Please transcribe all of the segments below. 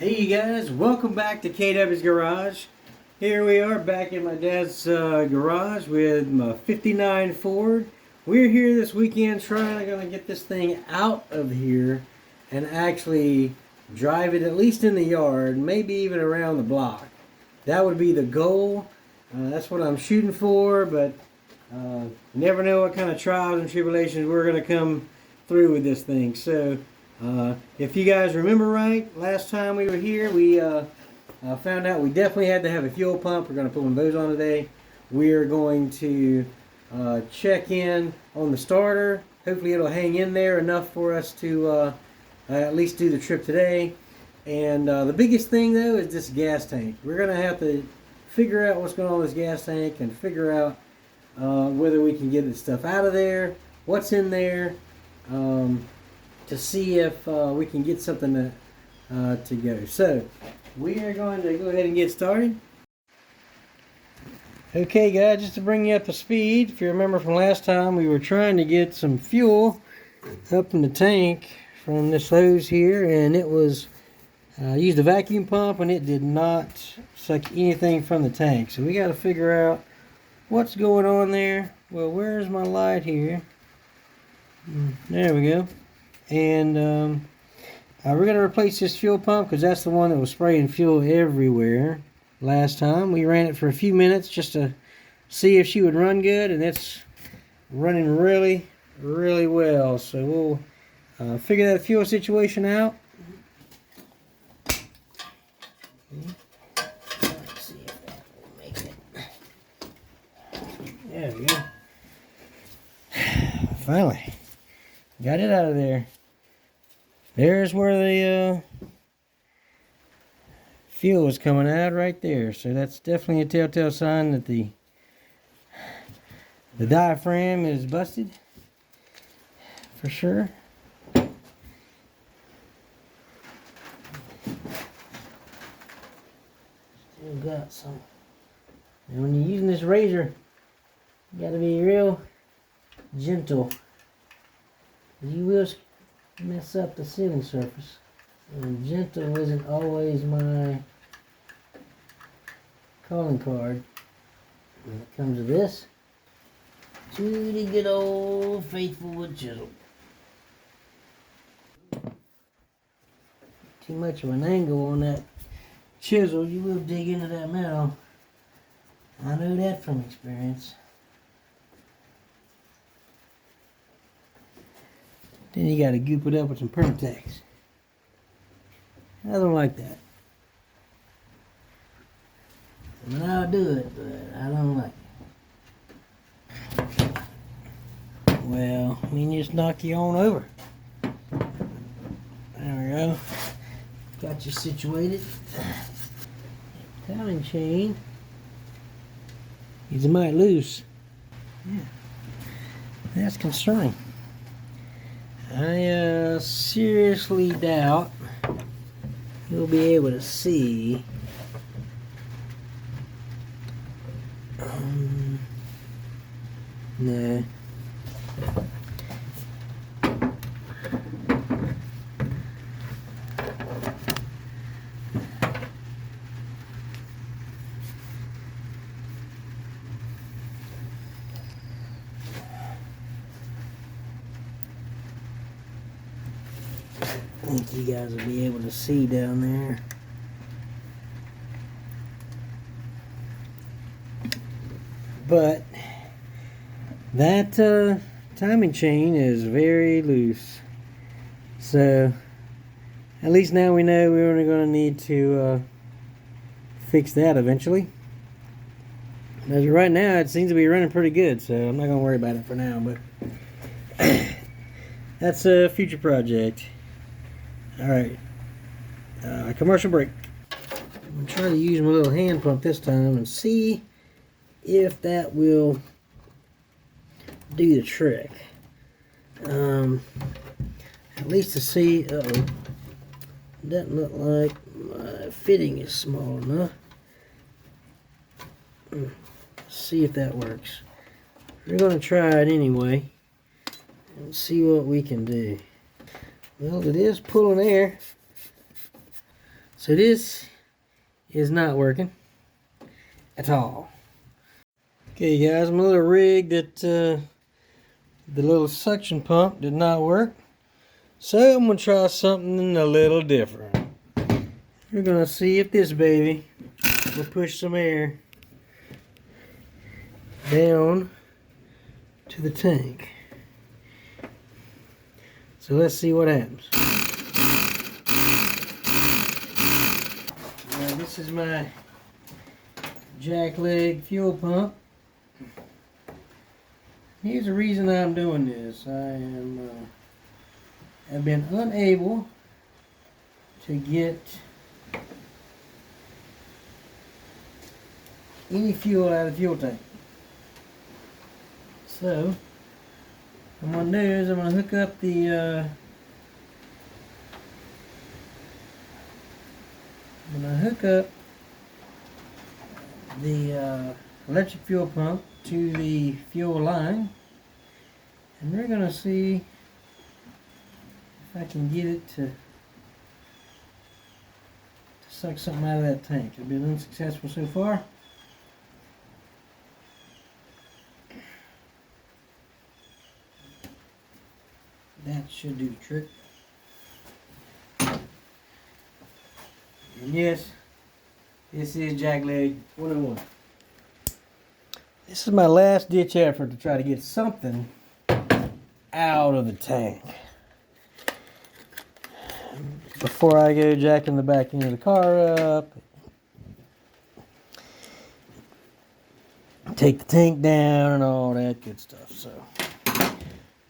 Hey you guys, welcome back to KW's Garage. Here we are back in my dad's garage with my 59 Ford. We're here this weekend trying to get this thing out of here and actually drive it at least in the yard, maybe even around the block. That would be the goal. That's what I'm shooting for, but you never know what kind of trials and tribulations we're going to come through with this thing. So if you guys remember right, last time we were here, we found out we definitely had to have a fuel pump. We're going to put one of those on today. We're going to check in on the starter. Hopefully it'll hang in there enough for us to at least do the trip today. And the biggest thing though is this gas tank. We're going to have to figure out what's going on with this gas tank and figure out whether we can get this stuff out of there, what's in there, to see if we can get something to go. So we are going to go ahead and get started. Okay guys, just to bring you up to speed, if you remember from last time, we were trying to get some fuel up in the tank from this hose here, and it was used a vacuum pump and it did not suck anything from the tank. So we got to figure out what's going on there. Well, where's my light here? There we go. And we're going to replace this fuel pump because that's the one that was spraying fuel everywhere last time. We ran it for a few minutes just to see if she would run good, and it's running really, really well. So we'll figure that fuel situation out. Let's see if that will make it. There we go. Finally got it out of there. There's where the fuel is coming out right there. So that's definitely a telltale sign that the diaphragm is busted for sure. Still got some. And when you're using this razor, you got to be real gentle. You will mess up the sealing surface, and gentle isn't always my calling card when it comes to this. To the good old faithful wood chisel. Too much of an angle on that chisel, you will dig into that metal. I know that from experience. Then you got to goop it up with some Permatex. I don't like that. I mean, I'll do it, but I don't like it. Well, I mean, just knock you on over. There we go. Got you situated. Timing chain is a mite loose. Yeah, that's concerning. I seriously doubt you'll be able to see no. I think you guys will be able to see down there. But that timing chain is very loose. So at least now we know we're only going to need to fix that eventually. As of right now, it seems to be running pretty good, so I'm not going to worry about it for now. But that's a future project. Alright, commercial break. I'm going to try to use my little hand pump this time and see if that will do the trick. At least to see, uh-oh, doesn't look like my fitting is small enough. Let's see if that works. We're going to try it anyway and see what we can do. Well, it is pulling air. So this is not working at all. Okay guys, my little rig that the little suction pump did not work. So I'm gonna try something a little different. We're gonna see if this baby will push some air down to the tank. So let's see what happens. Now this is my jack leg fuel pump. Here's the reason I'm doing this. I've been unable to get any fuel out of the fuel tank. So what I'm gonna do is I'm gonna hook up the electric fuel pump to the fuel line, and we're gonna see if I can get it to suck something out of that tank. It's been unsuccessful so far. That should do the trick. And yes, this is jackleg 101. This is my last ditch effort to try to get something out of the tank before I go jacking the back end of the car up, take the tank down and all that good stuff. So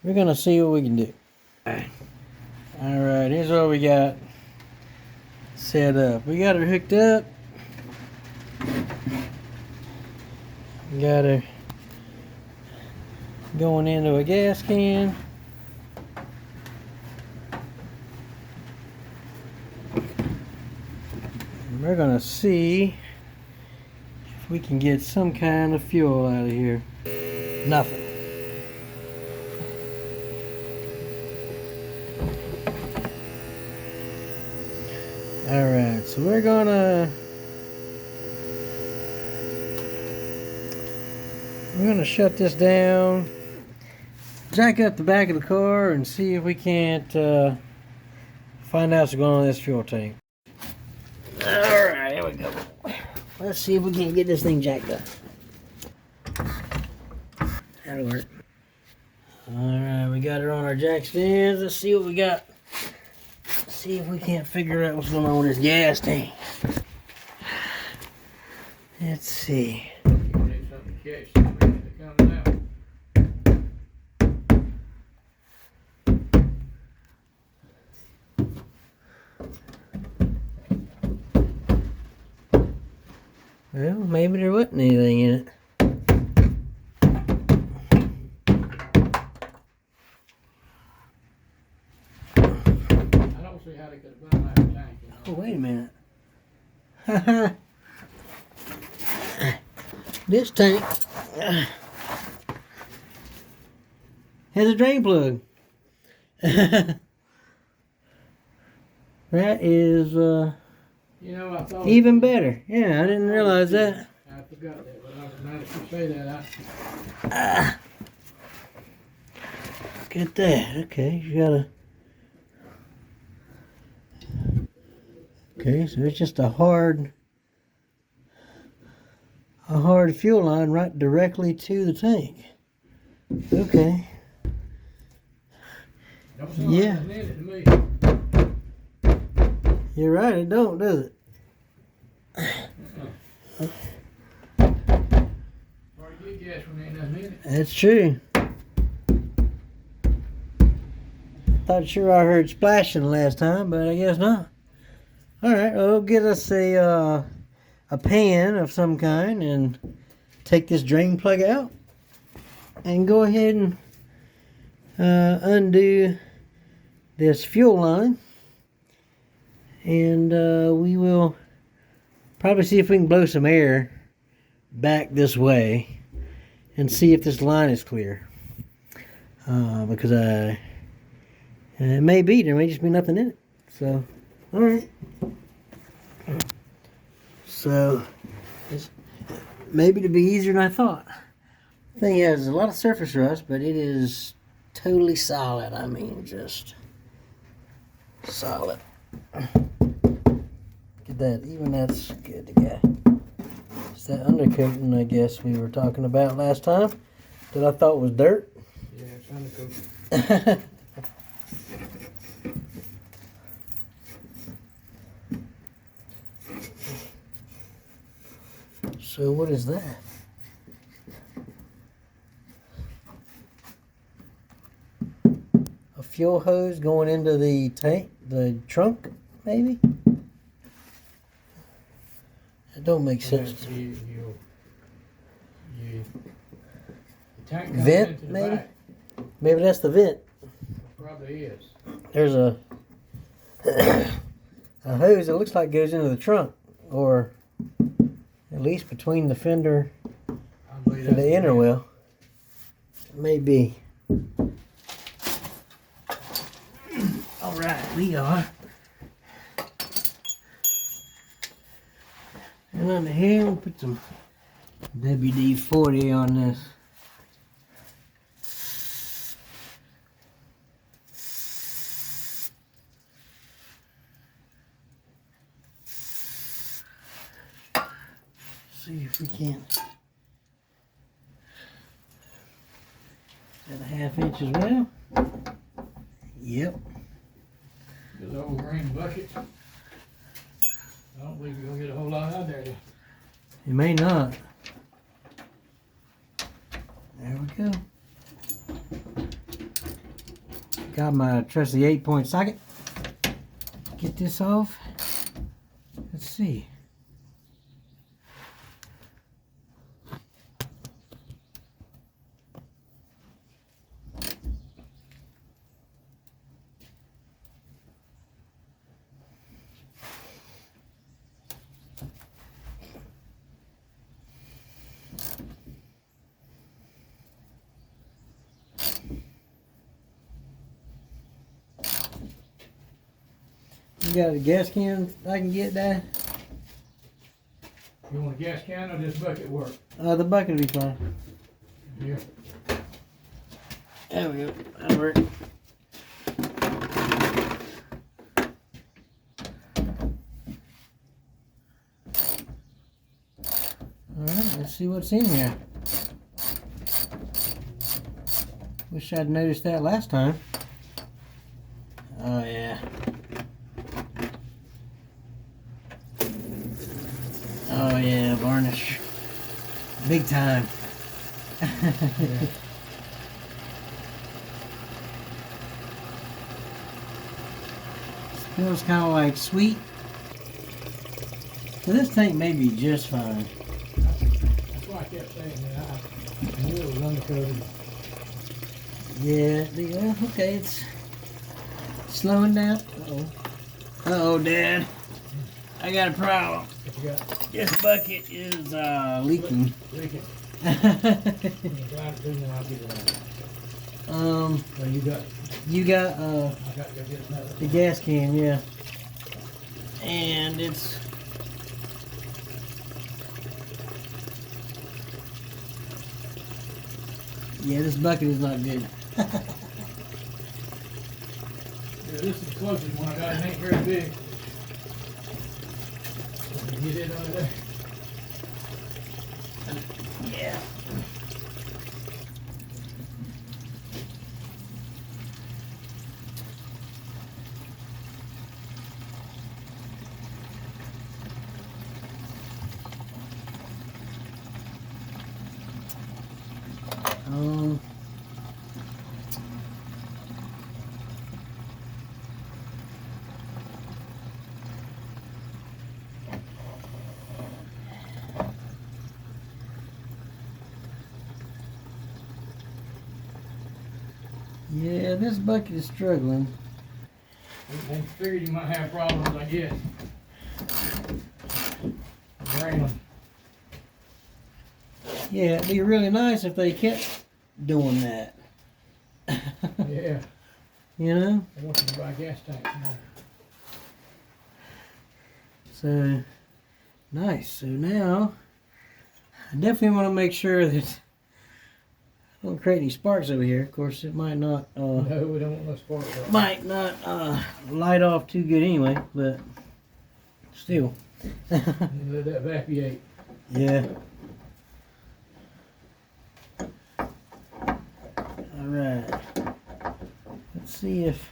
we're gonna see what we can do. Alright, here's what we got set up. We got her hooked up. We got her going into a gas can. And we're gonna see if we can get some kind of fuel out of here. Nothing. Alright, so we're gonna shut this down, jack up the back of the car, and see if we can't find out what's going on in this fuel tank. Alright, here we go. Let's see if we can't get this thing jacked up. That'll work. Alright, we got her on our jack stands. Let's see what we got. See if we can't figure out what's going on with this gas tank. Let's see. Well, maybe there wasn't anything in it. Oh, wait a minute. This tank has a drain plug. That is you know, I thought even better. Yeah, I didn't realize that. I forgot that, but I was mad if you say that. Look at that. Okay, you gotta. Okay, so it's just a hard fuel line right directly to the tank. Okay. Don't sound Yeah. like it to me. You're right, it don't, does it? Hard to get gas when there ain't nothing in it. That's true. Thought sure I heard splashing last time, but I guess not. Alright, well, we'll get us a pan of some kind and take this drain plug out and go ahead and undo this fuel line, and we will probably see if we can blow some air back this way and see if this line is clear, because it may be, there may just be nothing in it. So alright. So it's maybe to be easier than I thought. Thing has a lot of surface rust, but it is totally solid. I mean, just solid. Look at that. Even that's good to go. It's that undercoating, I guess, we were talking about last time that I thought was dirt. Yeah, it's undercoating. So what is that? A fuel hose going into the tank, the trunk, maybe? It don't make sense. The tank comes Vent, into the maybe? back. Maybe that's the vent. Probably is. There's a a hose that looks like goes into the trunk, or at least between the fender I believe and that's the inner wheel. Maybe. All right, we are. And under here, we'll put some WD-40 on this. See if we can. Is that a ½ inch as well? Yep. Good old green bucket. I don't believe you're gonna get a whole lot out there. You may not. There we go. Got my trusty 8-point socket. Get this off. Let's see. You got a gas can I can get that? You want a gas can or this bucket work? The bucket will be fine. Yeah. There we go. That'll work. Alright, let's see what's in here. Wish I'd noticed that last time. Oh yeah. Oh yeah, varnish. Big time. Yeah. Smells kind of like sweet. So this tank may be just fine. That's why I kept saying that. I knew it was undercoated. Yeah, okay, it's slowing down. Uh-oh. Uh-oh, Dad. I got a problem. What you got? This bucket is leaking. Leaking. You drive it through and I'll get it out. Well, you got You got I got to go get another. the gas can, yeah. And it's yeah, this bucket is not good. Yeah, this is the closest one I got. It ain't very big. Get it under there. Yeah. Um, yeah, this bucket is struggling. They figured you might have problems, I guess. Raining. Yeah, it'd be really nice if they kept doing that. Yeah. You know? I want you to buy a gas tank. So, Nice. So now, I definitely want to make sure that I don't create any sparks over here. Of course, it might not. No, we don't want no sparks. Might not light off too good anyway, but still. Let that evaporate. Yeah. All right. Let's see if.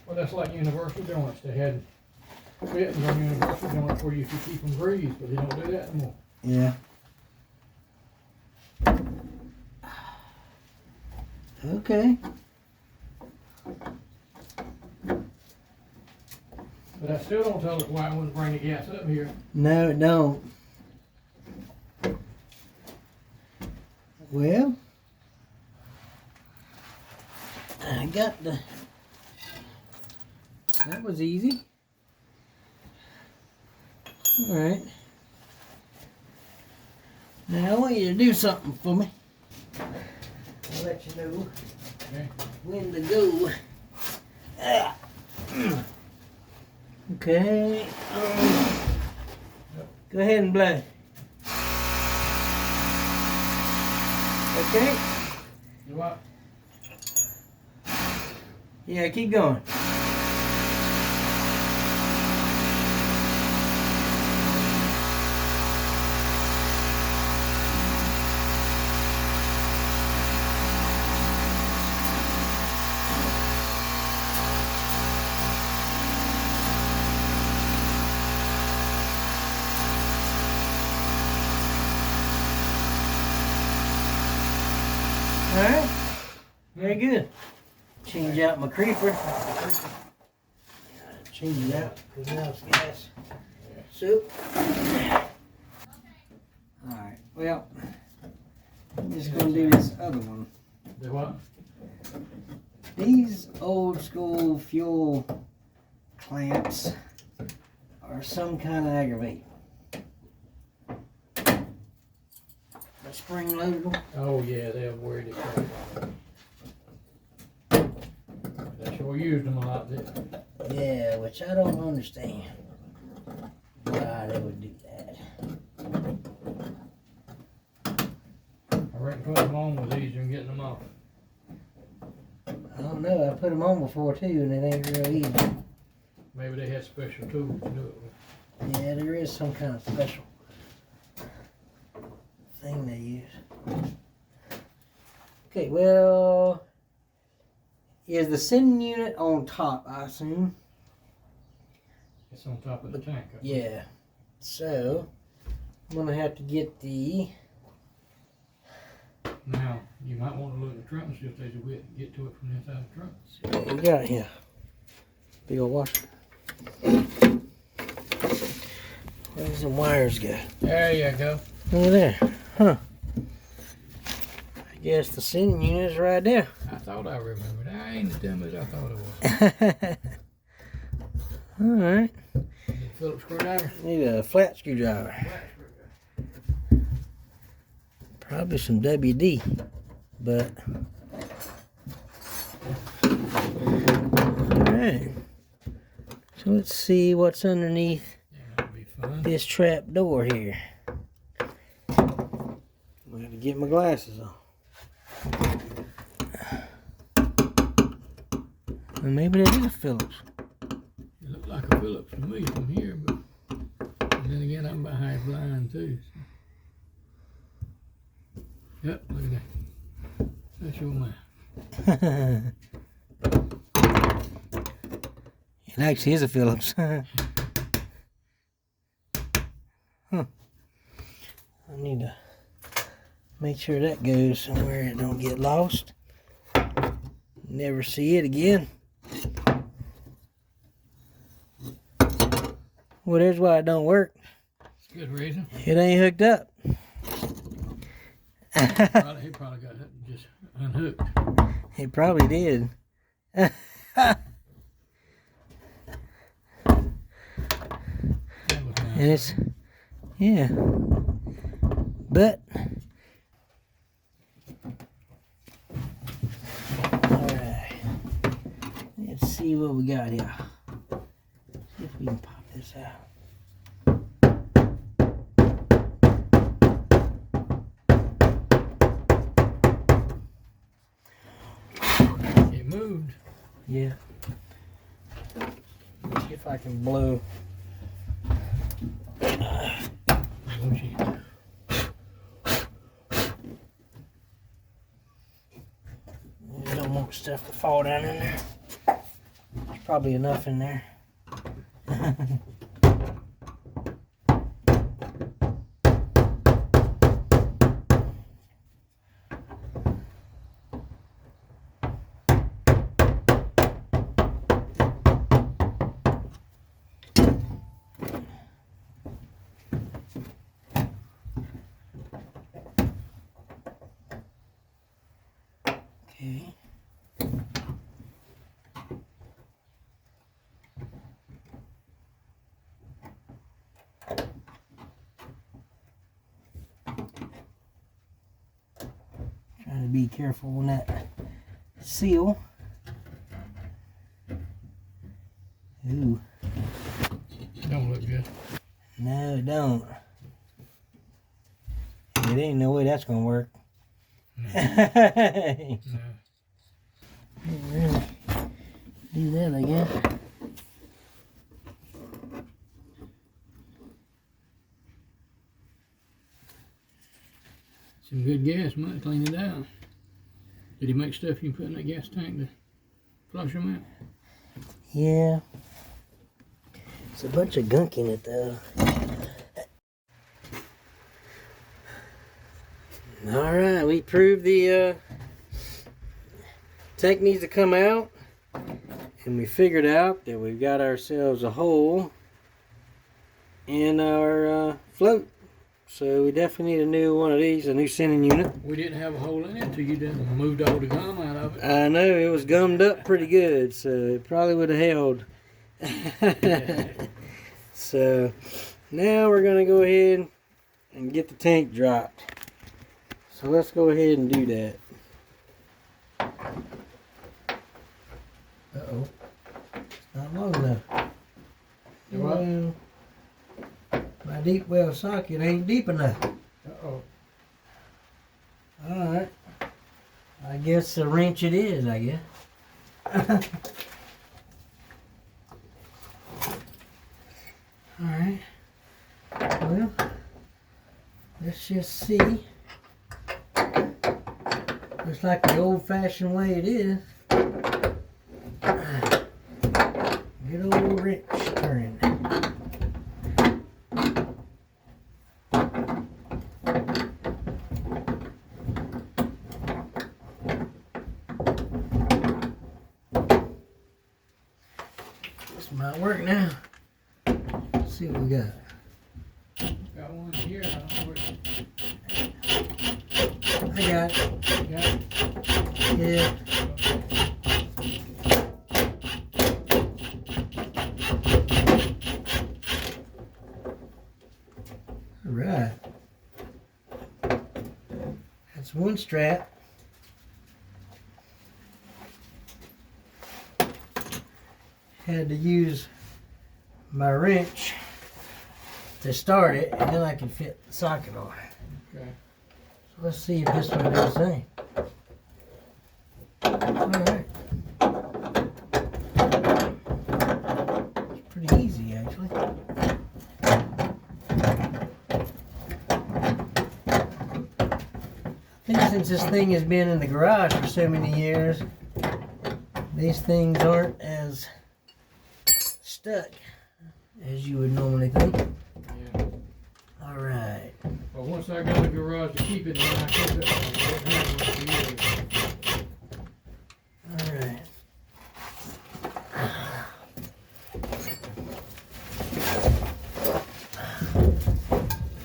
Well, that's like Universal Joints. They had fittings on Universal Joints where you could keep them greased, but they don't do that anymore. Yeah. Okay. But I still don't tell us why I wouldn't bring the gas up here. No, it don't. Well, I got the. That was easy. All right. Now I want you to do something for me. I'll let you know Okay. when to go. Ah. Okay. Go ahead and blow. Okay. Do what? Yeah, keep going. Alright, very good. Change out my creeper. Change it out, because now it's gas. Soup. Alright, well, I'm just going to do this other one. Do what? These old school fuel clamps are some kind of aggravate. The spring loadable. Oh yeah, they're worried they sure used them a lot. Yeah, which I don't understand why they would do that. I reckon putting them on was easier than getting them off. I don't know. I put them on before too, and it ain't real easy. Maybe they had special tools to do it with. Yeah, there is some kind of special thing they use. Okay, well, is the sending unit on top, I assume? It's on top of the tank. Yeah. So, I'm going to have to get the... Now, you might want to look at the trunk and see if there's a way to get to it from inside the trunk. See what we got here. Big old washer. Where's the wires go? There you go. Over there. Huh. I guess the sending unit is right there. I thought I remembered. I ain't as dumb as I thought it was. Alright. Need a Phillips screwdriver? Need a flat screwdriver. Probably some WD, but alright. So let's see what's underneath this trap door here. I have to get my glasses on. Well, maybe that is a Phillips. It looked like a Phillips to me from here, but and then again, I'm behind blind too. So. Yep, look at that. That's your man. It actually is a Phillips. Huh. I need to make sure that goes somewhere it don't get lost. Never see it again. Well, there's why it don't work. That's a good reason. It ain't hooked up. He probably got it just unhooked. He probably did. And it's, yeah. But alright. Let's see what we got here. See if we can pop this out. It moved. Yeah. See if I can blow. We don't want stuff to fall down in there. There's probably enough in there. Okay. Trying to be careful on that seal. Ooh. Don't look good. No, it don't. It ain't no way that's gonna work. No. Can't No. really do that, I guess. Some good gas might clean it out. Did he make stuff you can put in that gas tank to flush them out? Yeah. It's a bunch of gunk in it though. Alright, we proved the tank needs to come out, and we figured out that we've got ourselves a hole in our float. So we definitely need a new one of these, a new sending unit. We didn't have a hole in it until you done moved all the gum out of it. I know, it was gummed up pretty good, so it probably would have held. So now we're going to go ahead and get the tank dropped. So let's go ahead and do that. Uh-oh. It's not long enough. Well, my deep well socket ain't deep enough. Uh-oh. Alright. I guess a wrench it is, I guess. Alright. Well, let's just see. Looks like the old-fashioned way it is. Good old wrench turning. This might work now. Let's see what we got. Got one here. I don't know where I got it. you got it. Yeah. Alright. That's one strap. Had to use my wrench to start it, and then I can fit the socket on it. Okay. So let's see if this one does the same. Alright. It's pretty easy, actually. I think since this thing has been in the garage for so many years, these things aren't as stuck as you would normally think. Yeah. Alright. Well, once I got a garage to keep it in, I kept it for years. Alright.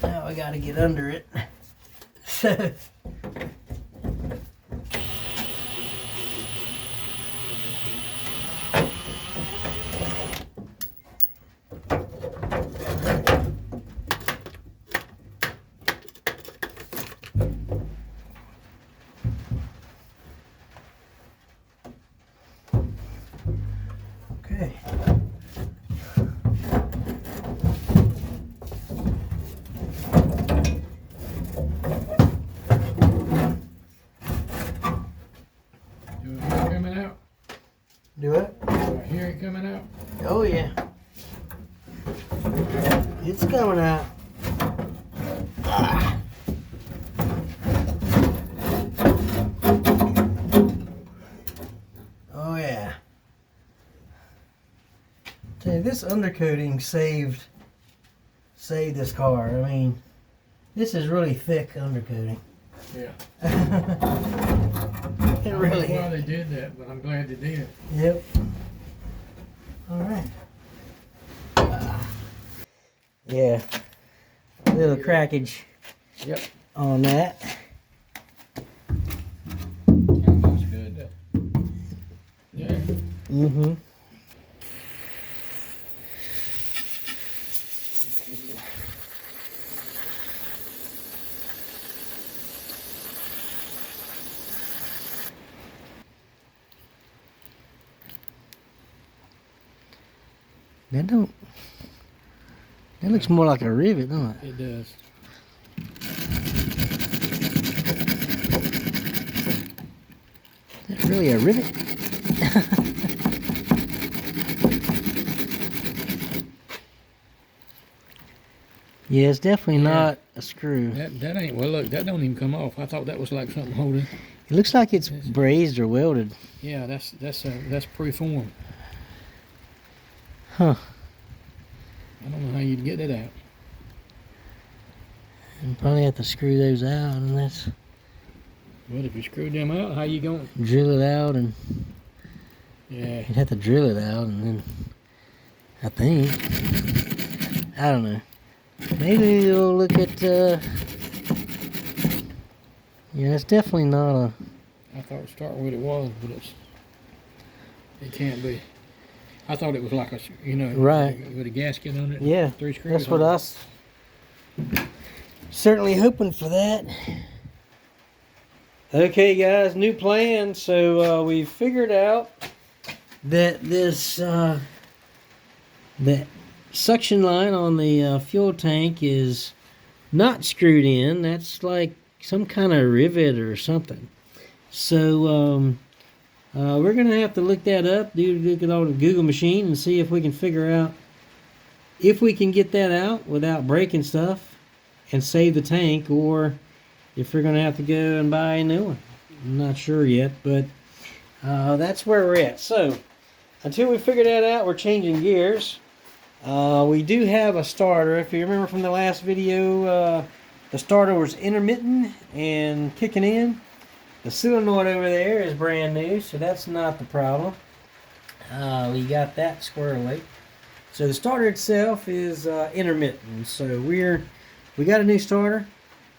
Now I gotta get under it. So Okay. Do I hear it coming out? Do it? Do I hear it coming out? Oh yeah. It's coming out. Ah. Oh yeah. Tell you, this undercoating saved this car. I mean, this is really thick undercoating. Yeah. It I really don't know why is. they did that, but I'm glad they did. Yep. All right. Yeah. A little crackage Yep. on that. That's good. Yeah. Mm-hmm. That looks more like a rivet, doesn't it? It does. Is that really a rivet? Yeah, it's definitely not a screw. That ain't, well look, that don't even come off. I thought that was like something holding. It looks like it's brazed or welded. Yeah, that's preformed. Huh. I don't know how you'd get it out. You probably have to screw those out and that's Well, if you screwed them out, how you going? drill it out, and Yeah. you'd have to drill it out and then I think, I don't know. Maybe we'll look at yeah, it's definitely not a, I thought to start with it was, but it can't be. I thought it was like a, you know, Right. with a gasket on it. yeah, 3 screws. that's what I was certainly hoping for that. Okay guys, new plan. So we figured out that this that suction line on the fuel tank is not screwed in. That's like some kind of rivet or something. So we're gonna have to look that up, look it on the Google machine and see if we can figure out if we can get that out without breaking stuff and save the tank, or if we're gonna have to go and buy a new one. I'm not sure yet, but that's where we're at. So until we figure that out, we're changing gears. We do have a starter. If you remember from the last video, the starter was intermittent and kicking in. The solenoid over there is brand new, so that's not the problem. We got that squared away. So the starter itself is intermittent. So we got a new starter.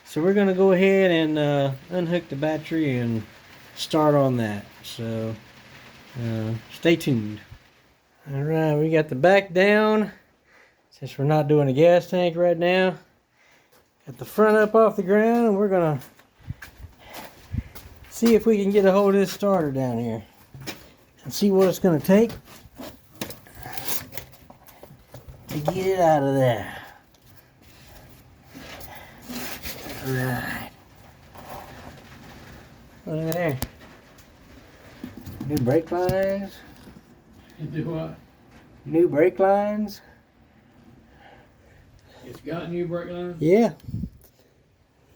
So we're going to go ahead and unhook the battery and start on that. So stay tuned. Alright, we got the back down. Since we're not doing a gas tank right now. Got the front up off the ground, and we're going to see if we can get a hold of this starter down here. And see what it's going to take to get it out of there. Alright. Look at there. New brake lines. You do what? New brake lines. It's got new brake lines? Yeah.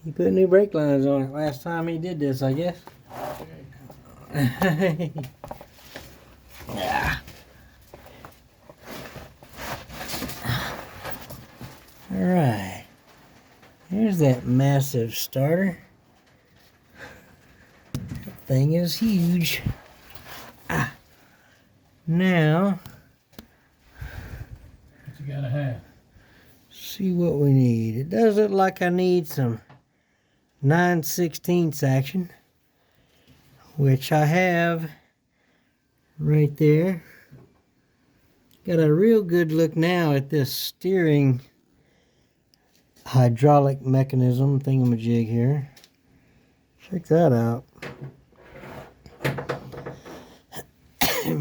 He put new brake lines on it last time he did this, I guess. Okay. Yeah. Alright. Here's that massive starter. That thing is huge. Ah. Now, What you gotta have? see what we need. It does look like I need some 9/16 action, which I have right there. Got a real good look now at this steering hydraulic mechanism thingamajig here. Check that out. I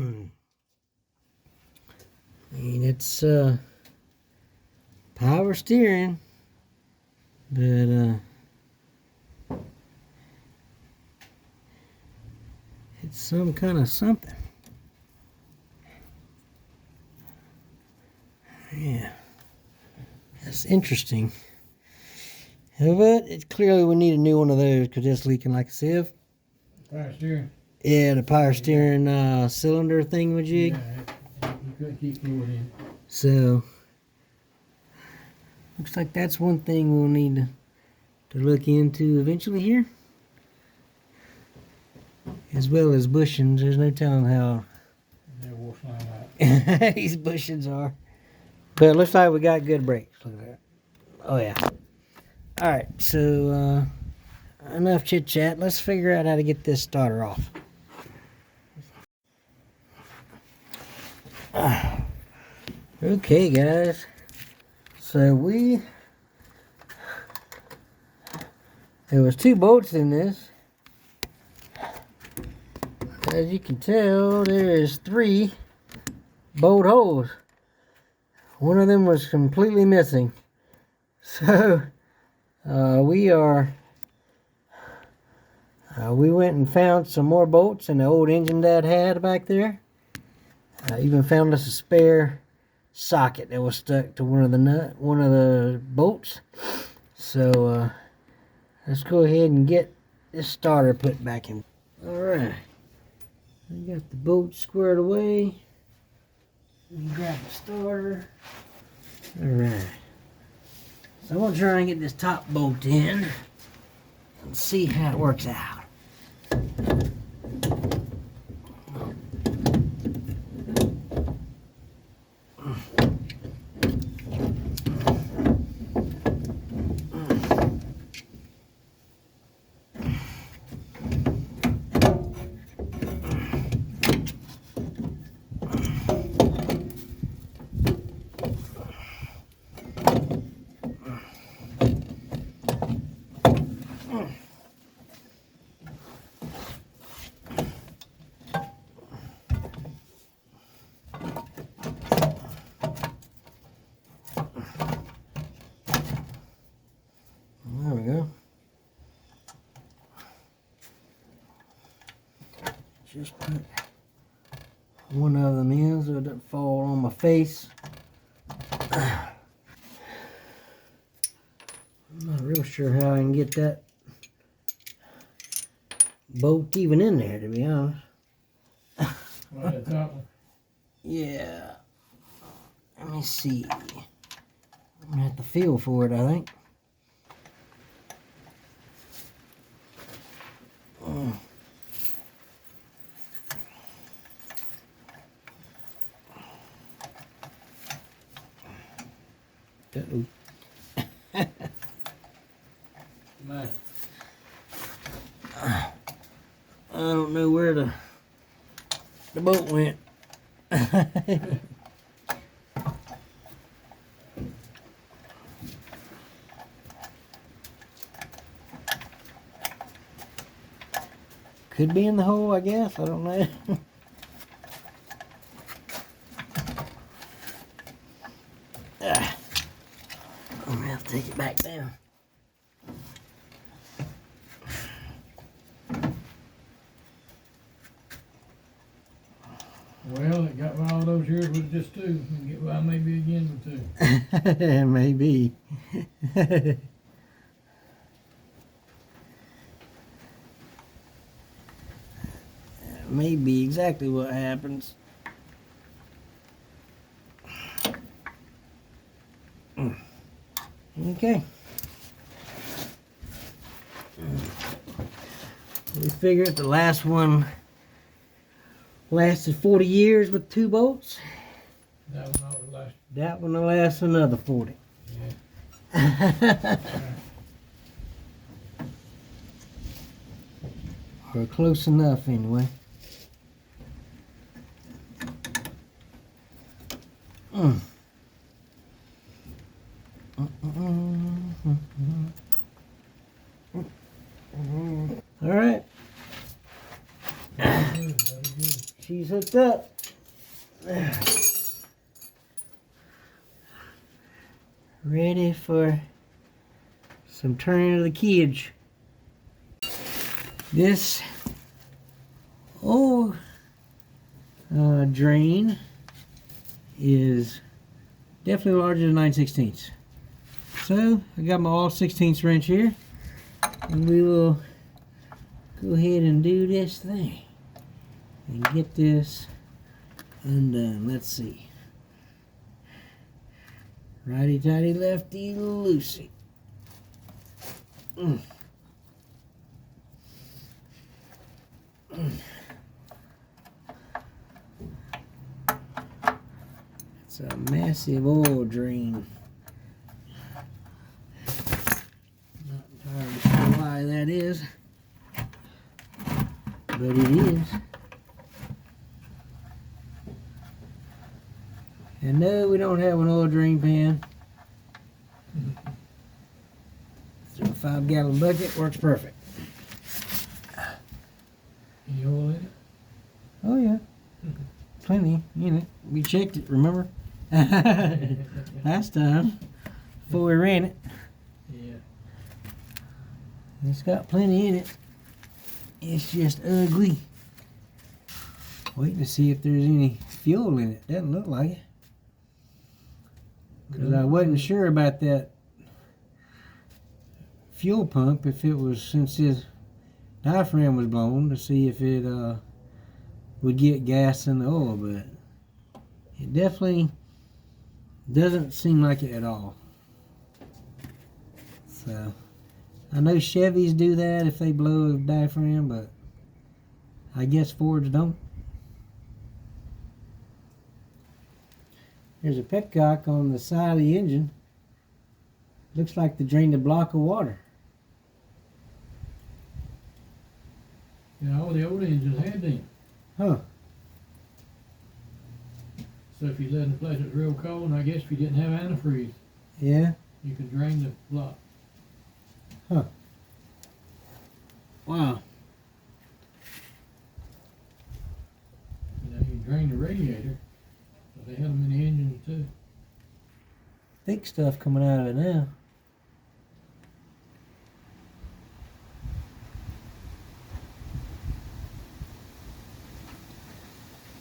mean, it's power steering, but it's some kind of something. Yeah, that's interesting. But it clearly we need a new one of those because it's leaking like a sieve. Power steering. Yeah, the power steering cylinder thingamajig. Yeah, you couldn't keep fluid in. So looks like that's one thing we'll need to look into eventually here, as well as bushings. There's no telling how Yeah, we'll find out. these bushings are, but it looks like we got good brakes. Look at that. Oh yeah. All right, so enough chit chat. Let's figure out how to get this starter off. Okay, guys. So there was 2 bolts in this. As you can tell, there is 3 bolt holes. One of them was completely missing. So we went and found some more bolts in the old engine Dad had back there. Even found us a spare socket that was stuck to one of the bolts. So let's go ahead and get this starter put back in. All right, I got the bolt squared away. Let me grab the starter. All right, so I'm gonna try and get this top bolt in and see how it works out. There we go. Just put one of them in so it doesn't fall on my face. I'm not real sure how I can get that bolt even in there, to be honest. Right, the top one. Yeah. Let me see. I'm gonna have to feel for it, I think. Man. I don't know where the bolt went. Could be in the hole, I guess. I don't know. I'm gonna have to take it back down. Well, it got by all those years with just 2. It'll get by maybe again with 2. Maybe. May be exactly what happens. Okay. We figured the last one lasted 40 years with 2 bolts. That one ought to last. That one will last another 40. Yeah. Or close enough anyway. He's hooked up. Ready for some turning of the keyage. This old drain is definitely larger than 9/16. So I got my all 16th wrench here, and we will go ahead and do this thing and get this undone. Let's see. Righty tighty, lefty loosey. It's a massive oil drain. Not entirely sure why that is, but it is. And no, we don't have an oil drain pan. So a 5-gallon bucket works perfect. Any oil in it? Oh yeah, plenty in it. We checked it, remember? Last time, before we ran it. Yeah. It's got plenty in it. It's just ugly. Waiting to see if there's any fuel in it. Doesn't look like it. Because I wasn't sure about that fuel pump, if it was, since his diaphragm was blown, to see if it would get gas in the oil, but it definitely doesn't seem like it at all. So I know Chevys do that if they blow a diaphragm, but I guess Fords don't. There's a petcock on the side of the engine. Looks like they drained a block of water. Yeah, all the old engines had them. Huh. So if you let in a place that's real cold, and I guess if you didn't have antifreeze, Yeah. you could drain the block. Huh. Wow. You know, you can drain the radiator. But they had them in the engine too. Thick stuff coming out of it now.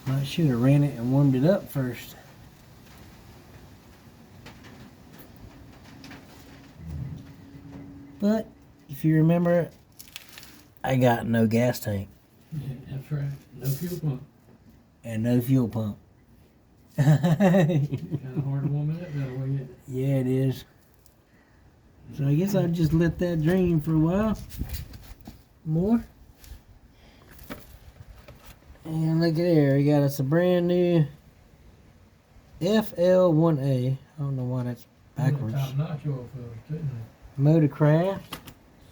I should have ran it and warmed it up first. But if you remember, I got no gas tank Yeah, that's right. No fuel pump. and no fuel pump. Kind of hard to warm it up that way, isn't it? Yeah, it is. So I guess I'll just let that drain for a while more. And look at there, we got us a brand new FL1A. I don't know why that's backwards. Top notch oil filter, didn't Motorcraft.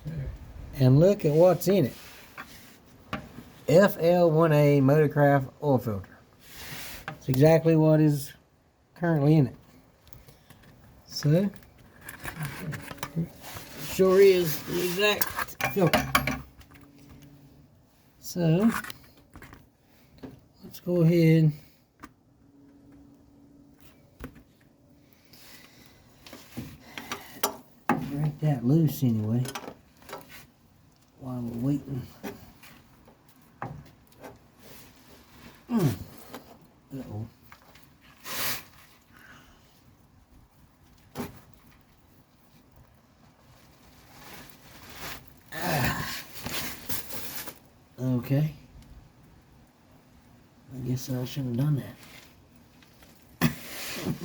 they? And look at what's in it. FL1A Motorcraft oil filter. It's exactly what is currently in it. So, sure is the exact filter. So, let's go ahead break that loose anyway while we're waiting. Uh-oh. Okay. I guess I should have done that.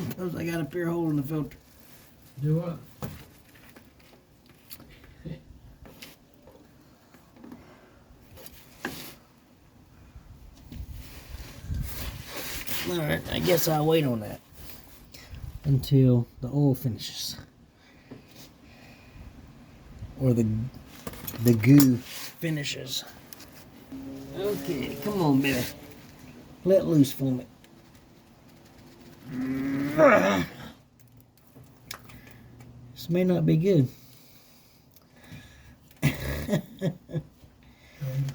Because I got a pure hole in the filter. Do what? Alright, I guess I'll wait on that until the oil finishes. Or the goo finishes. Okay, come on, baby. Let loose for me. This may not be good.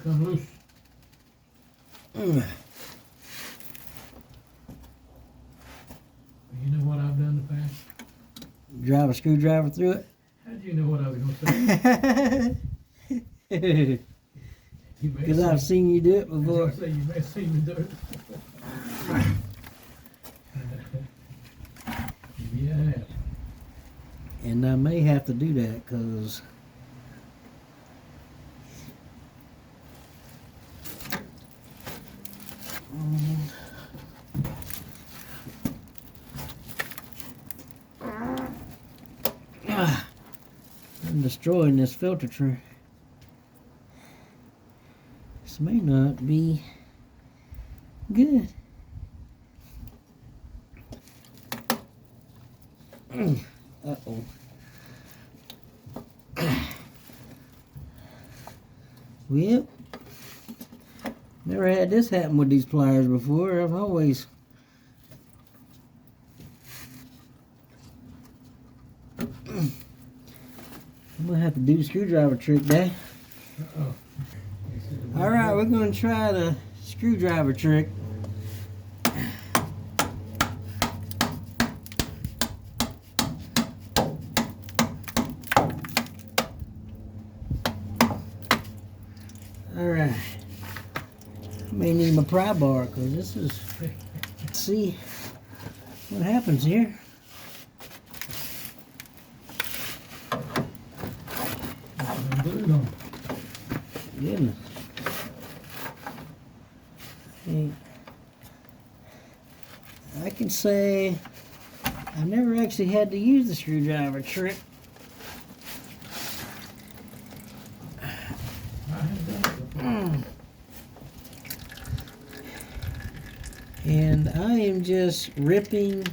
Come loose. a screwdriver through it? How do you know what I was going to say? Because I've seen you do it before. Say you may have seen me do it. Yeah. And I may have to do that because I'm destroying this filter tray. This may not be good. Uh-oh. Well, never had this happen with these pliers before. I've always I'm gonna have to do the screwdriver trick there. Uh-oh. Alright, we're gonna try the screwdriver trick. Alright. I may need my pry bar because this is, let's see what happens here. Goodness. Hey, I can say I've never actually had to use the screwdriver trick. And I am just ripping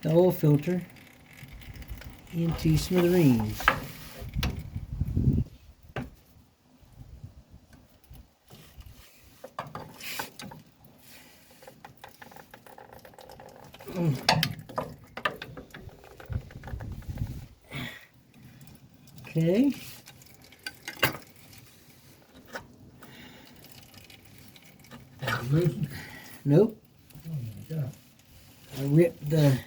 the oil filter into smithereens. Okay. Nope. Oh my God. I ripped the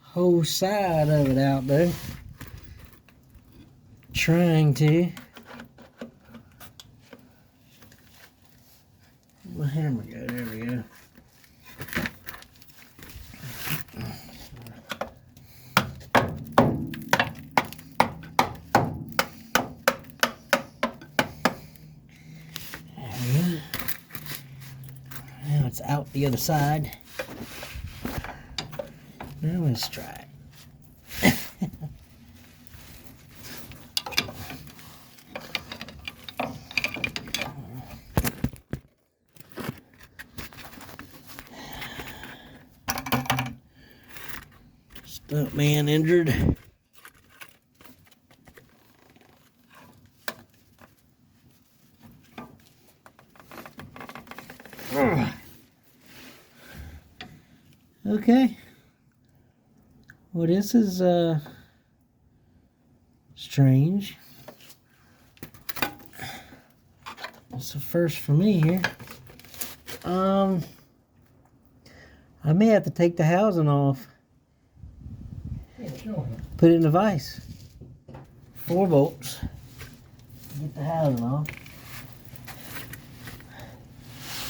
whole side of it out though. Trying to. My hammer go, there we go. Now it's out the other side. Now let's try it. Stunt man injured. Okay. Well, this is strange. It's a first for me here. I may have to take the housing off. Put it in the vise. 4 bolts. Get the housing off.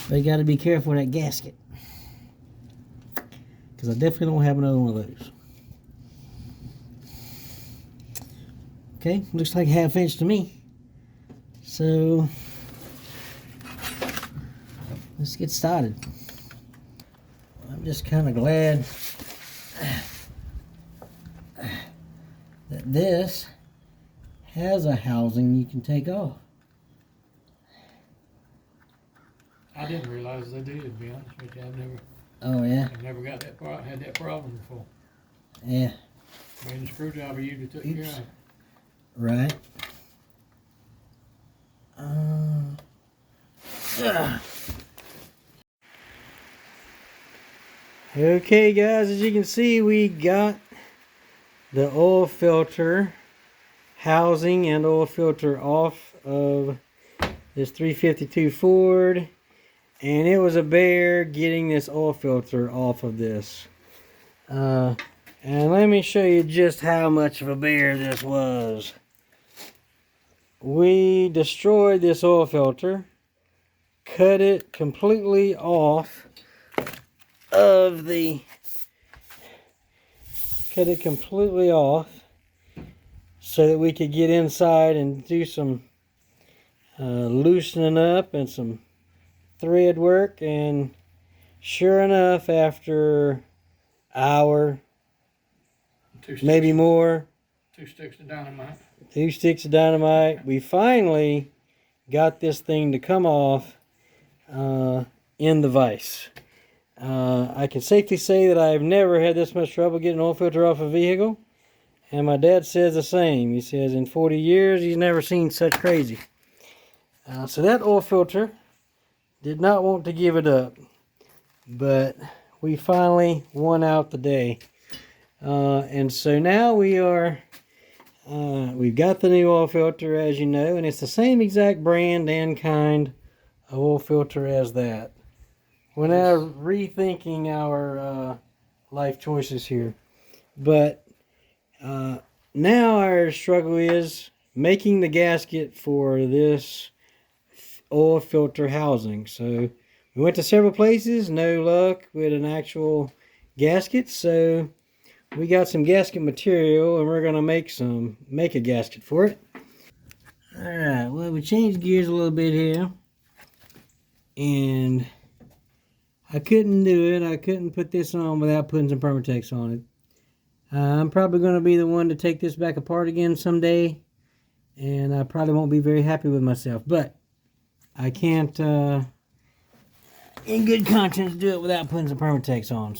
But you got to be careful with that gasket. Because I definitely don't have another one of those. Okay, looks like a 1/2 inch to me. So, let's get started. I'm just kind of glad that this has a housing you can take off. I didn't realize they did, to be honest with you. Oh yeah? I've never got that had that problem before. Yeah. I mean, the screwdriver usually took care of it. Right. Okay guys, as you can see, we got the oil filter housing and oil filter off of this 352 Ford, and it was a bear getting this oil filter off of this. And let me show you just how much of a bear this was. We destroyed this oil filter, cut it completely off of the, so that we could get inside and do some loosening up and some thread work. And sure enough, after hour, maybe more, 2 sticks of dynamite. 2 sticks of dynamite, we finally got this thing to come off in the vise. I can safely say that I've never had this much trouble getting an oil filter off a vehicle, and my dad says the same. He says in 40 years he's never seen such crazy. So that oil filter did not want to give it up, but we finally won out the day. And so now we are, we've got the new oil filter, as you know, and it's the same exact brand and kind of oil filter as that. We're now rethinking our life choices here. But now our struggle is making the gasket for this oil filter housing. So we went to several places, no luck with an actual gasket. So we got some gasket material and we're going to make a gasket for it. Alright, well, we changed gears a little bit here. And I couldn't do it. I couldn't put this on without putting some Permatex on it. I'm probably going to be the one to take this back apart again someday. And I probably won't be very happy with myself. But I can't, in good conscience, do it without putting some Permatex on.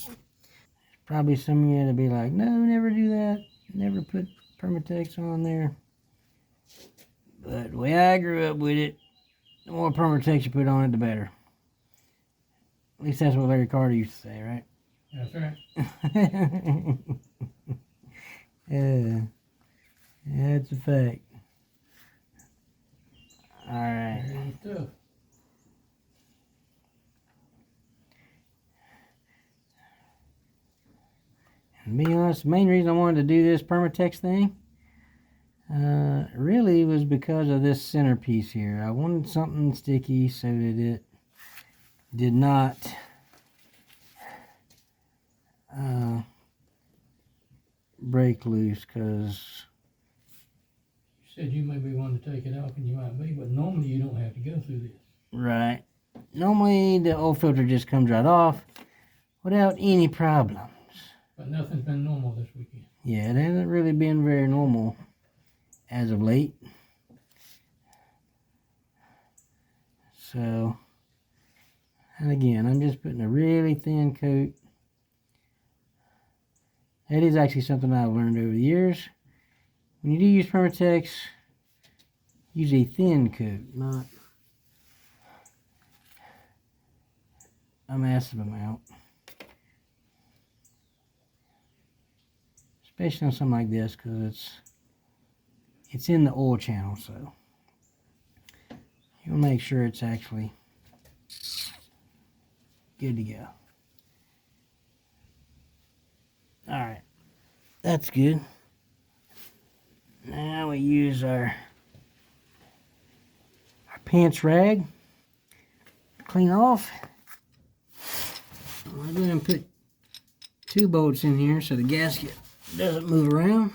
Probably some of you will be like, no, never do that. Never put Permatex on there. But the way I grew up with it, the more Permatex you put on it, the better. At least that's what Larry Carter used to say, right? That's right. That's a fact. Alright. To be honest, the main reason I wanted to do this Permatex thing really was because of this centerpiece here. I wanted something sticky so that it did not break loose, because you said you may be one to take it off, and you might be, but normally you don't have to go through this. Right. Normally the oil filter just comes right off without any problems. But nothing's been normal this weekend. Yeah, it hasn't really been very normal as of late. So, and again, I'm just putting a really thin coat. That is actually something I've learned over the years. When you do use Permatex, use a thin coat, not a massive amount. Especially on something like this, because it's in the oil channel, so you'll make sure it's actually good to go. Alright, that's good. Now we use our pants rag to clean off. I'm going to put 2 bolts in here so the gasket doesn't move around.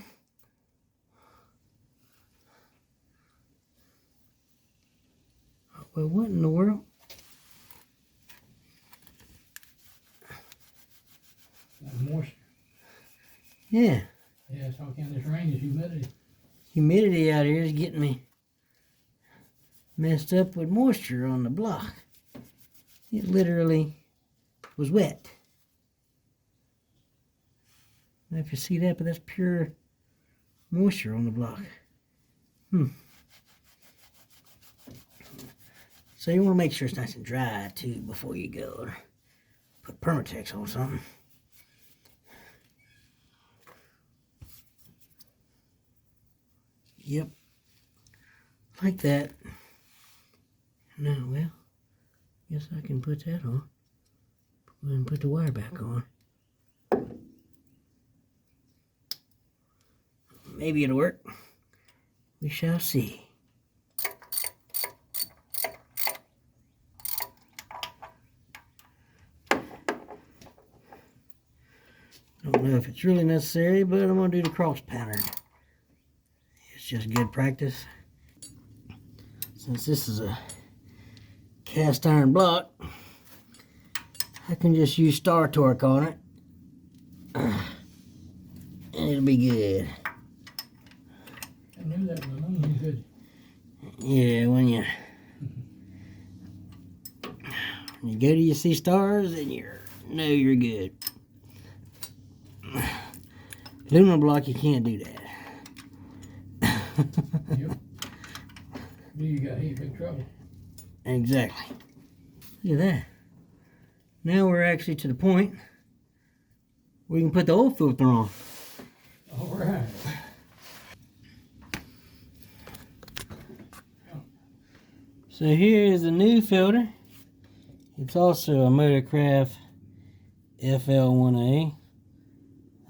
Well, what in the world? Moisture. Yeah. Yeah, it's all kind of this rain is humidity. Humidity out here is getting me messed up with moisture on the block. It literally was wet. I don't know if you see that, but that's pure moisture on the block. So you want to make sure it's nice and dry too before you go put Permatex on something. Yep, like that. Now, well, guess I can put that on. Go ahead and put the wire back on. maybe it'll work. We shall see. Don't know if it's really necessary, but I'm going to do the cross pattern. It's just good practice. Since this is a cast iron block, I can just use star torque on it. And it'll be good. I knew that was only good. Yeah, when you go to you see stars, and you know you're good. Aluminum block, you can't do that. Yep. You got heat big trouble. Exactly. Look at that. Now we're actually to the point where we can put the oil filter on. All right. So here is a new filter. It's also a Motorcraft FL1A.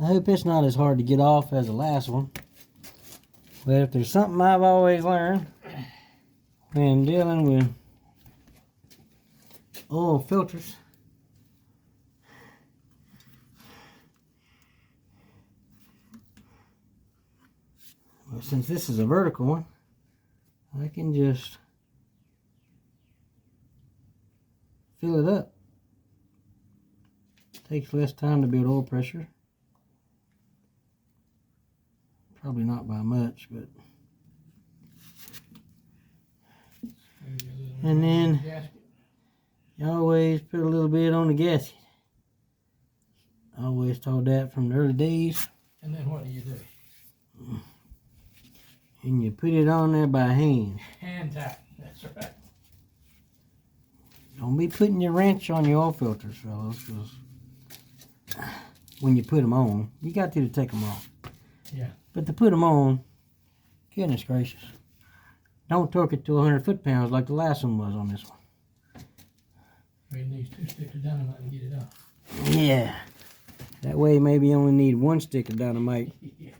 I hope it's not as hard to get off as the last one. But if there's something I've always learned when dealing with oil filters, well, since this is a vertical one, I can just fill it up. Takes less time to build oil pressure. Probably not by much, but. And then you always put a little bit on the gasket. I always taught that from the early days. And then what do you do? And you put it on there by hand. Hand tap. That's right. Don't be putting your wrench on your oil filters, fellas, because when you put them on, you got to take them off. Yeah. But to put them on, goodness gracious, don't torque it to 100 foot-pounds like the last one was on this one. We need 2 sticks of dynamite to get it up. Yeah. That way maybe you only need 1 stick of dynamite. Yeah.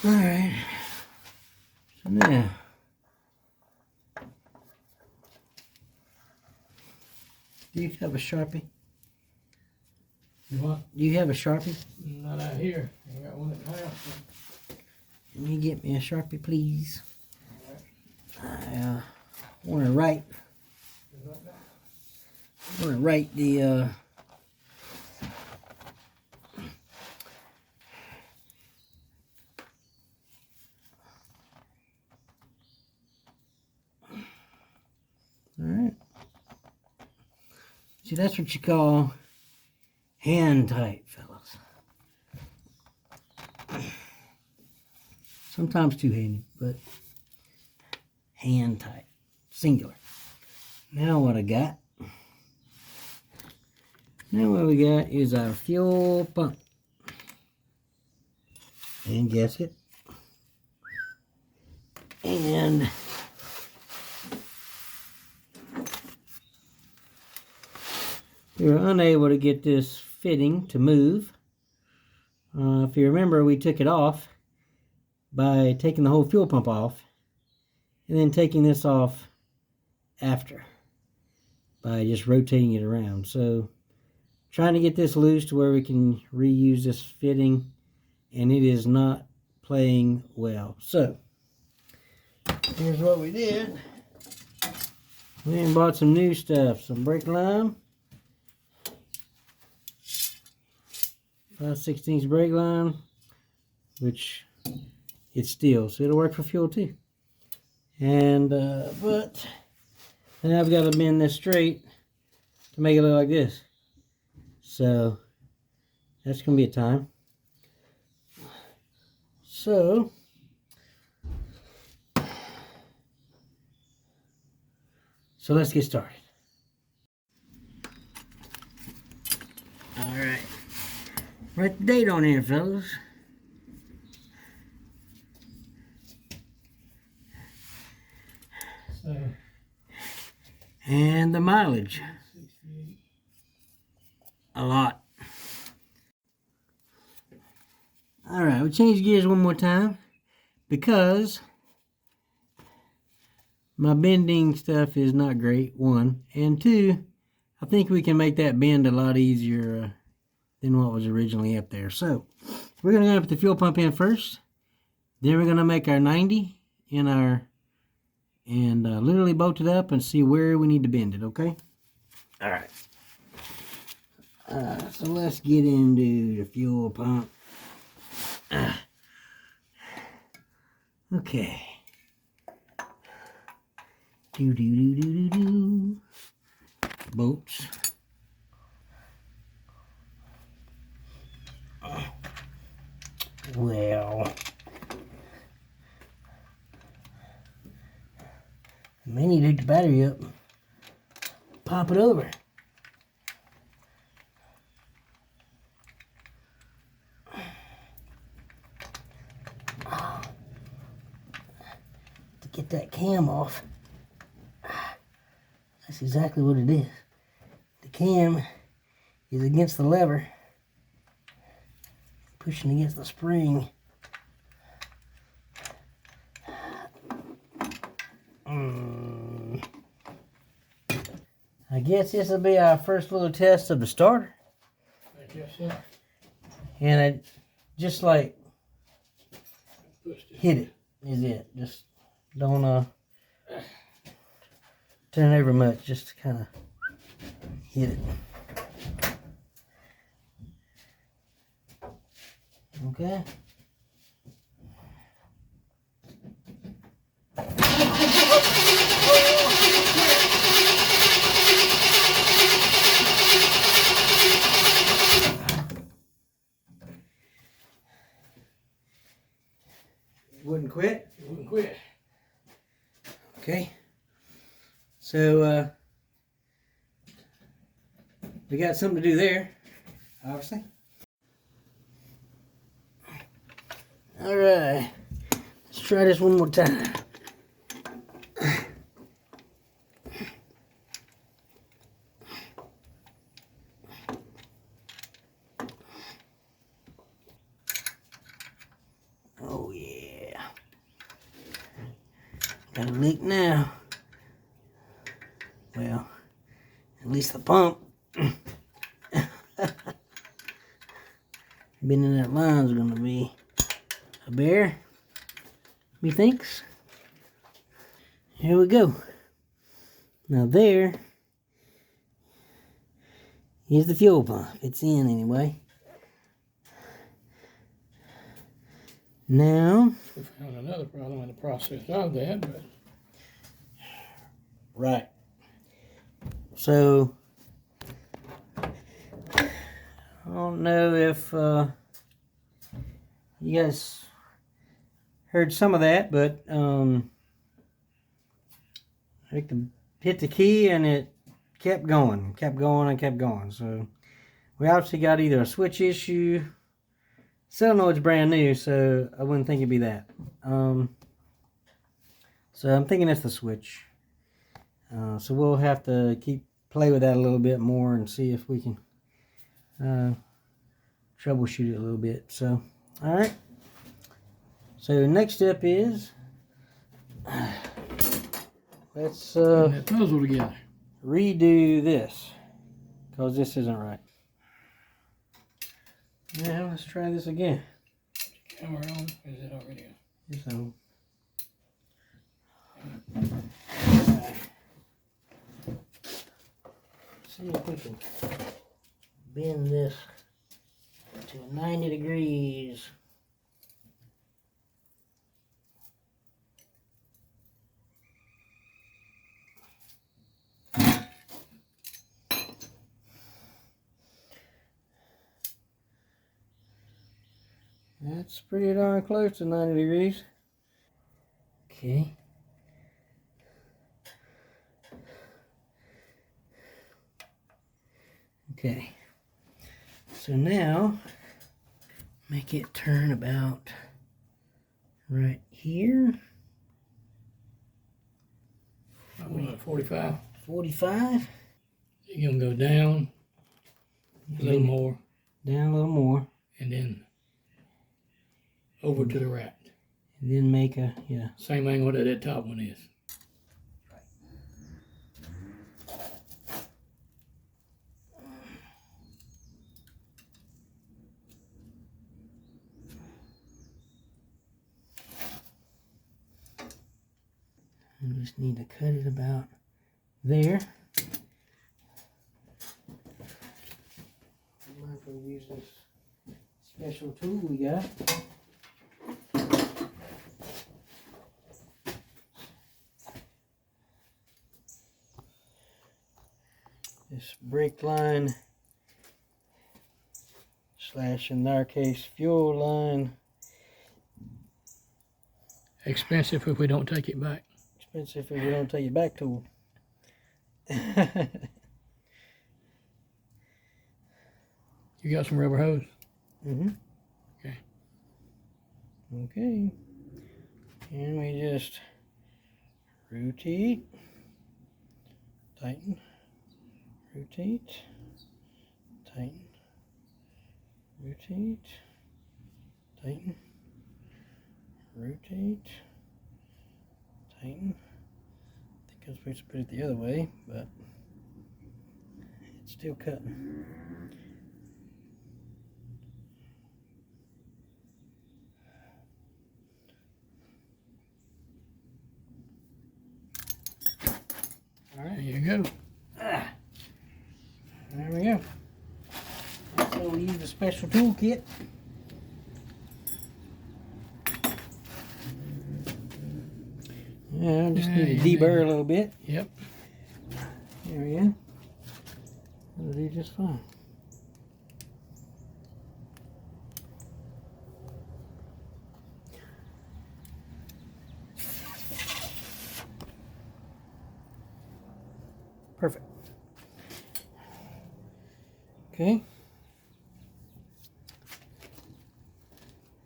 Alright. So now, do you have a Sharpie? You what? Do you have a Sharpie? Not out here. I got one at the house. Can you get me a Sharpie, please? I want to write. I want to write the. All right. See, that's what you call hand tight, fellas. Sometimes two-handed, but hand tight, singular. Now what I got? Now what we got is our fuel pump and gasket. And we were unable to get this fitting to move. If you remember, we took it off by taking the whole fuel pump off and then taking this off after by just rotating it around. So trying to get this loose to where we can reuse this fitting, and it is not playing well. So here's what we did. We went and bought some new stuff, some brake line, 5/16 brake line, which it's steel, so it'll work for fuel too. And but then I've got to bend this straight to make it look like this. So that's gonna be a time. So let's get started. All right, write the date on here, fellas. So, And the mileage. 68. A lot. we changed gears one more time because my bending stuff is not great, one. And two, I think we can make that bend a lot easier than what was originally up there. So we're going to put the fuel pump in first. Then we're going to make our 90 in our, and literally bolt it up and see where we need to bend it, okay? All right. So let's get into the fuel pump. Okay. Do. Bolts. Well, I may need to hook the battery up. Pop it over. To get that cam off. That's exactly what it is. The cam is against the lever, pushing against the spring. I guess this will be our first little test of the starter. I guess so. And I just like hit it, is it. Just don't turn over much, just kind of hit it. Okay. It wouldn't quit? It wouldn't quit. Okay. So, we got something to do there, obviously. All right, let's try this one more time. Oh yeah, got a leak now. Well, at least the pump. Bending that line's gonna be a bear, methinks. Here we go. Now there is the fuel pump. It's in anyway. Now We found another problem in the process of that, but right. So I don't know if you guys heard some of that, but I hit the key and it kept going. So we obviously got either a switch issue. Still don't know it's brand new, so I wouldn't think it'd be that. So I'm thinking it's the switch. So we'll have to play with that a little bit more and see if we can troubleshoot it a little bit. So, all right. So next step is let's putting that puzzle together. redo this because this isn't right. Now let's try this again. Camera on? Is it already on? It's on. See if we can bend this to 90 degrees. That's pretty darn close to 90 degrees. Okay. Okay. So now, make it turn about right here. I'm going at 45. 45. You're going to go down a little more, Down a little more. and then over to the right. And then make a, yeah. Same angle that that top one is. I just need to cut it about there. I might go use this special tool we got. This brake line slash, in our case, fuel line. Expensive if we don't take it back. Expensive if we don't take it back tool. You got some rubber hose? Mm-hmm. Okay. Okay. And we just rotate, tighten, rotate, tighten, rotate, tighten, rotate, tighten. I think I'm supposed to put it the other way, but it's still cutting. All right, here you go. There we go. So we use the special toolkit. Yeah, I just need to deburr a little bit. Yep. There we go. It'll do just fine. Perfect. Okay.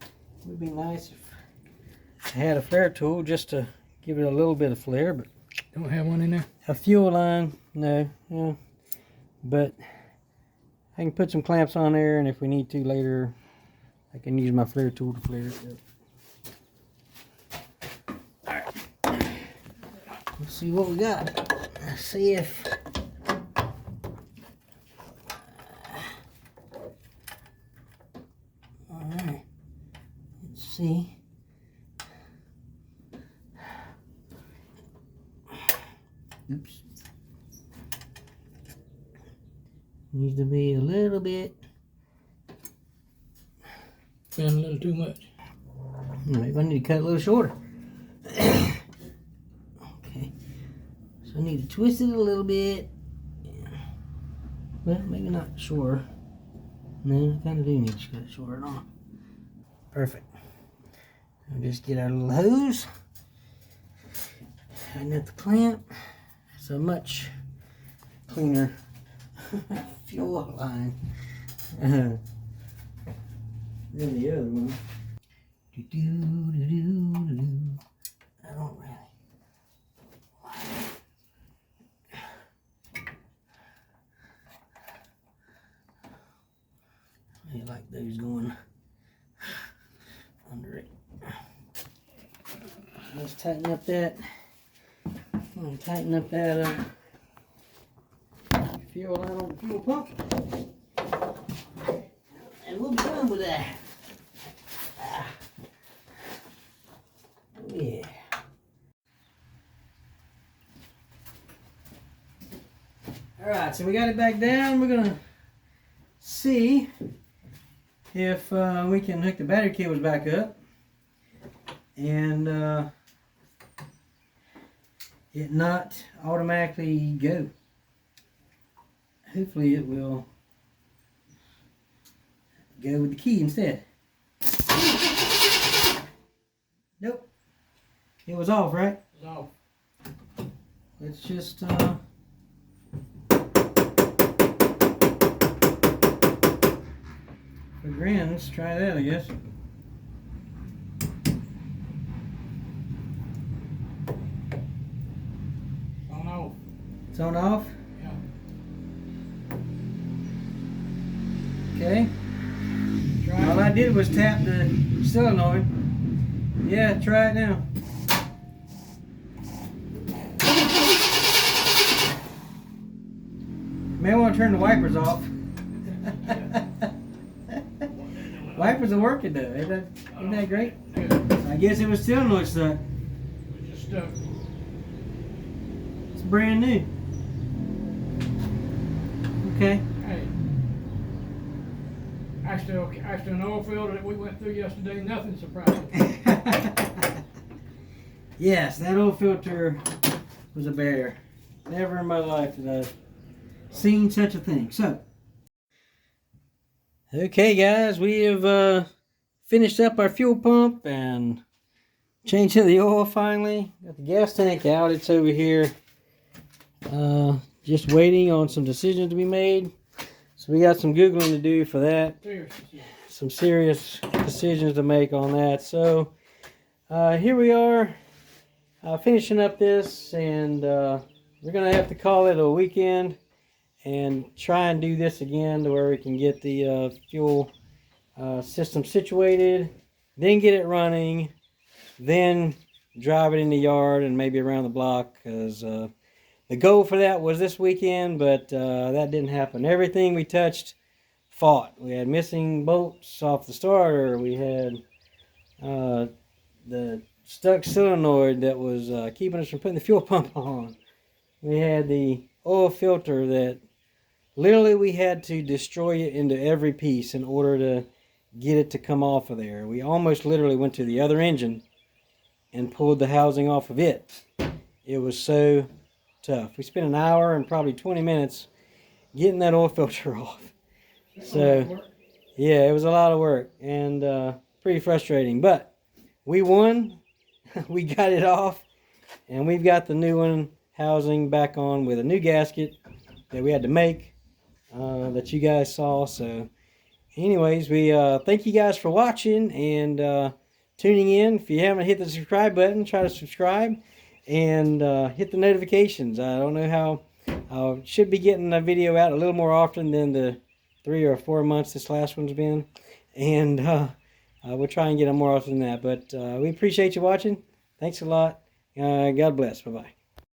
It would be nice if I had a flare tool just to give it a little bit of flare, but Don't have one in there? a fuel line, no. Yeah. But I can put some clamps on there, and if we need to later, I can use my flare tool to flare it up. Alright. Let's see what we got. Let's see if alright. Let's see. Oops. Needs to be a little bit. Been a little too much. Maybe I need to cut a little shorter. Okay. So I need to twist it a little bit. Well, maybe not shorter. No, I kind of do need to cut it shorter on. Perfect. We'll just get our little hose. Tighten up the clamp. It's a much cleaner fuel line than the other one. I don't really. I like those going under it. Let's tighten up that. I'm gonna tighten up that fuel line on the fuel pump, and we'll be done with that. Yeah. All right, so we got it back down. We're gonna see if we can hook the battery cables back up and it not automatically go. Hopefully it will go with the key instead. Nope. It was off, right? It's off. Let's just for grins, try that, I guess. On off. It's on off? Yeah. Okay. Try All I I did was tap the solenoid. Yeah, try it now. May want to turn the wipers off. Wipers are working though. Isn't that great? I guess it was solenoid stuck. Just stuck. It's brand new. Okay. Hey. After an oil filter that we went through yesterday, nothing surprising. Yes, that oil filter was a bear. Never in my life did I seen such a thing. So, okay guys, we have finished up our fuel pump and changed the oil finally. Got the gas tank out, it's over here. Just waiting on some decisions to be made. So we got some Googling to do for that. Some serious decisions to make on that. So here we are finishing up this, and we're going to have to call it a weekend and try and do this again to where we can get the fuel system situated, then get it running, then drive it in the yard and maybe around the block, because the goal for that was this weekend, but that didn't happen. Everything we touched fought. We had missing bolts off the starter. We had the stuck solenoid that was keeping us from putting the fuel pump on. We had the oil filter that literally we had to destroy it into every piece in order to get it to come off of there. We almost literally went to the other engine and pulled the housing off of it. It was so tough. We spent an hour and probably 20 minutes getting that oil filter off. So yeah, it was a lot of work and pretty frustrating, but we won. We got it off, and we've got the new one housing back on with a new gasket that we had to make that you guys saw. So anyways, we thank you guys for watching and tuning in. If you haven't hit the subscribe button, try to subscribe and hit the notifications. I don't know how I should be getting a video out a little more often than the 3 or 4 months this last one's been, and we'll try and get them more often than that. But we appreciate you watching. Thanks a lot. God bless. Bye bye.